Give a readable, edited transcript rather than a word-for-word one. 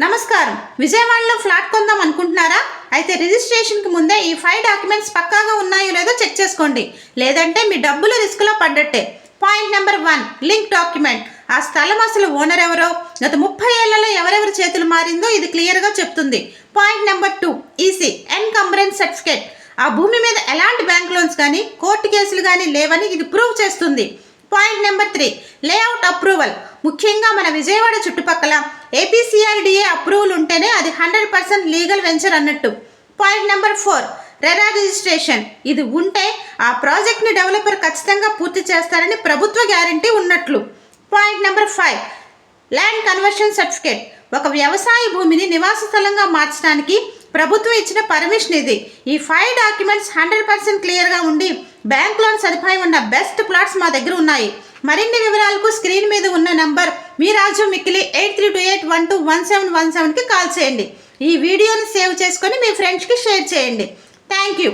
నమస్కారం. విజయవాడలో ఫ్లాట్ కొందాం అనుకుంటున్నారా? అయితే రిజిస్ట్రేషన్కి ముందే ఈ 5 డాక్యుమెంట్స్ పక్కాగా ఉన్నాయో లేదో చెక్ చేసుకోండి. లేదంటే మీ డబ్బులు రిస్క్లో పడ్డట్టే. Point number 1, link document. ఆ స్థలం అసలు ఓనర్ ఎవరో, గత 30 ఏళ్లలో ఎవరెవరి చేతులు మారిందో ఇది క్లియర్గా చెప్తుంది. Point number 2, EC encumbrance certificate. ఆ భూమి మీద ఎలాంటి బ్యాంక్ లోన్స్ కానీ కోర్టు కేసులు కానీ లేవని ఇది ప్రూవ్ చేస్తుంది. Point number 3, layout approval. ముఖ్యంగా మన విజయవాడ చుట్టుపక్కల ఏపీసీఆర్డీఏ అప్రూవల్ ఉంటేనే అది 100% లీగల్ వెంచర్ అన్నట్టు. Point number 4, RERA registration. ఇది ఉంటే ఆ ప్రాజెక్ట్ని డెవలపర్ ఖచ్చితంగా పూర్తి చేస్తారని ప్రభుత్వ గ్యారంటీ ఉన్నట్లు. Point number 5, land conversion certificate. ఒక వ్యవసాయ భూమిని నివాస స్థలంగా మార్చడానికి ప్రభుత్వం ఇచ్చిన పర్మిషన్ ఇది. ఈ 5 డాక్యుమెంట్స్ 100% క్లియర్గా ఉండి బ్యాంక్ లోన్ సదుపాయం ఉన్న బెస్ట్ ప్లాట్స్ మా దగ్గర ఉన్నాయి. మరిన్ని వివరాలకు స్క్రీన్ మీద ఉన్న నంబర్ మీ రాజు మిక్కిలి 8328121717కి కాల్ చేయండి. ఈ వీడియోని సేవ్ చేసుకొని మీ ఫ్రెండ్స్కి షేర్ చేయండి. Thank you.